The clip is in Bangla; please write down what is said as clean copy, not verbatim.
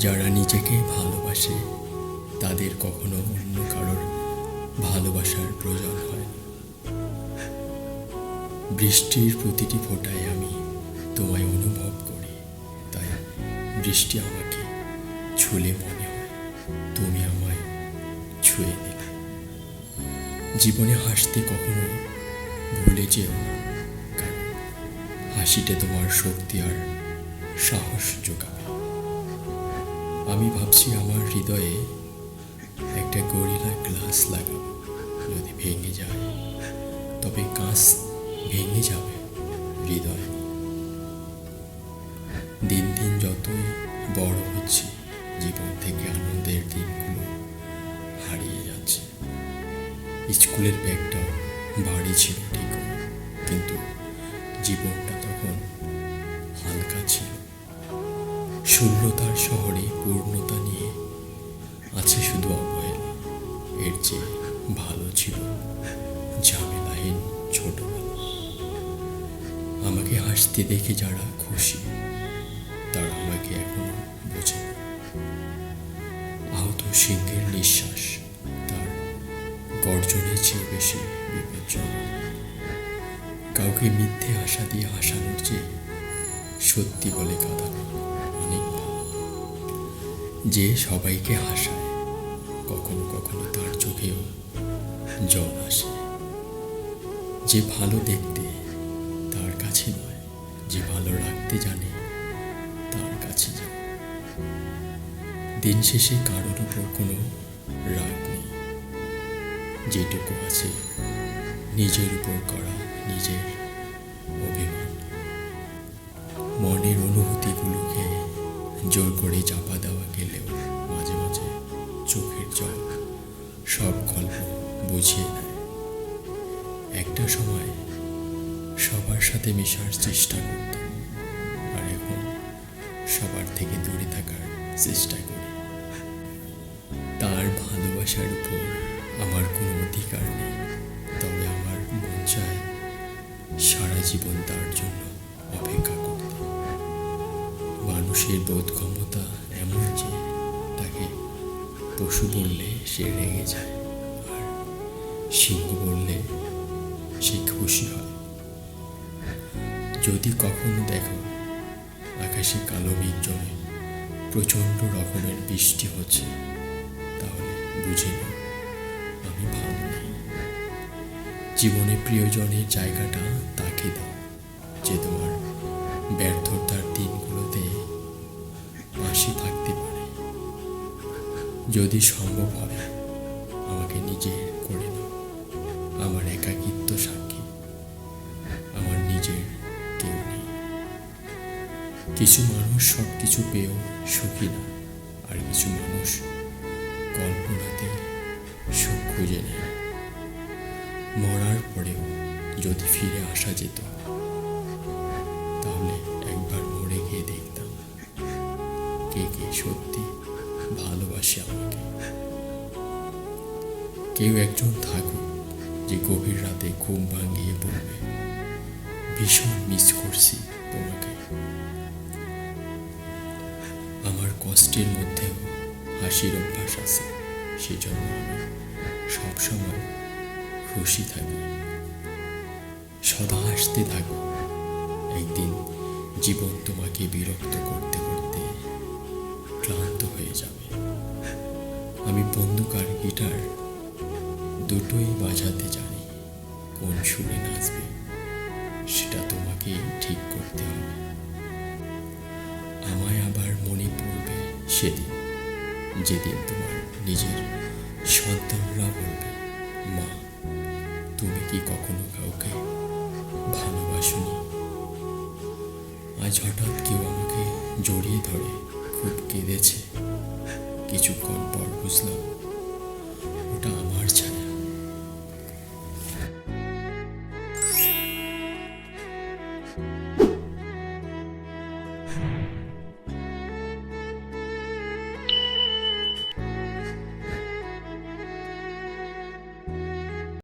যারা নিজেকে ভালোবাসে তাদের কখনো অন্য কারোর ভালোবাসার প্রয়োজন হয় না। বৃষ্টির প্রতিটি ফোঁটায় আমি তোমায় অনুভব করি, তাই বৃষ্টি আমাকে ছুঁলে মনে হয় তুমি আমায় ছুঁয়ে দিলে। জীবনে হাসতে কখনো ভুলে যেও না, কারণ হাসিটা তোমার শক্তি আর সাহস যোগাবে। আমি ভাবছি আমার হৃদয়ে একটা গরিলা গ্লাস লাগাবো। যদি ভেঙে যায় তবে কাঁচ ভেঙে যাবে, হৃদয়। দিন দিন যতই বড় হচ্ছে, জীবন থেকে আনন্দের দিনগুলো হারিয়ে যাচ্ছে। স্কুলের ব্যাগটাও ভারী ছিল ঠিক, কিন্তু জীবনটা তখন হালকা ছিল। শূন্যতার শহরে পূর্ণতা নিয়ে আছে শুধু অবহেলা। এর চেয়ে ভালো ছিল ঝামেলাহীন ছোটবেলা। আমাকে হাসতে দেখে যারা খুশি, তারা আমাকে এখনো বোঝে না। আহত সিংহের নিঃশ্বাস তার গর্জনের চেয়ে বেশি বিপজ্জনক। কাউকে মিথ্যে আশা দিয়ে হাসানোর চেয়ে সত্যি বলে কাঁদানো অনেক ভালো। যে সবাইকে হাসায়, কখনো কখনো তার চোখেও জল আসে। যে ভালো দেখতে, তার কাছে নয়, যে ভালো রাখতে জানে তার কাছে যায়। দিন শেষে কারোর উপর কোনো রাগ নেই, যেটুকু আছে নিজের উপর করা নিজের অভিমান। মনের অনুভূতিগুলোকে জোর করে চাপা দেওয়া গেলেও মাঝে মাঝে চোখের জল সব গল্প বুঝিয়ে দেয়। একটা সময় সবার সাথে মেশার চেষ্টা করতাম, আর এখন সবার থেকে দূরে থাকার চেষ্টা করি। তার ভালোবাসার উপর আমার কোনো অধিকার নেই, তবে আমার মন চায় সারা জীবন তার জন্য অপেক্ষা করতে। মানুষের বোধ ক্ষমতা এমন যে তাকে পশু বললে সে রেগে যায়, আর সিংহ বললে সে খুশি হয়। যদি কখনো দেখো আকাশে কালো মেঘ জমে প্রচণ্ড রকমের বৃষ্টি হচ্ছে, তাহলে বুঝে নাও আমি ভালো নেই। জীবনে প্রিয়জনের জায়গাটা তাকে দাও, যে তোমার ব্যর্থতার দিনগুলোতে পাশে থাকতে পারে। যদি সম্ভব হয় আমাকে নিজে করে নাও, আমার একাকিত্ব সাক্ষী, আমার নিজের কেউ নেই। কিছু মানুষ সব কিছু পেয়েও সুখী না, আর কিছু মানুষ কল্পনাতে সুখ খুঁজে নেয়। মরার পরেও যদি ফিরে আসা যেত, তাহলে একবার মরে গিয়ে দেখতাম কে কে সত্যি ভালোবাসে আমাকে। কেউ একজন থাকুক যে গভীর রাতে ঘুম ভাঙিয়ে বলবে, ভীষণ মিস করছি তোমাকে। আমার কষ্টের মধ্যেও হাসির অভ্যাস আছে, সেজন্য আমি সবসময় খুশি থাকি। সদা হাসতে থাকো, একদিন জীবন তোমাকে বিরক্ত করতে করতে ক্লান্ত হয়ে যাবে। আমি বন্দুক আর গিটার দুটোই বাজাতে জানি, কোন সুরে নাচবে সেটা তোমাকে ঠিক করতে হবে। আমায় আবার মনে পড়বে সেদিন, যেদিন তোমার নিজের সন্তানরা বলবে, মা তুমি কি কখনো কাউকে ভালোবাসোনি? আজ হঠাৎ কেউ আমাকে জড়িয়ে ধরে খুব কেঁদেছে। কিছুক্ষণ পর বুঝলাম ওটা আমার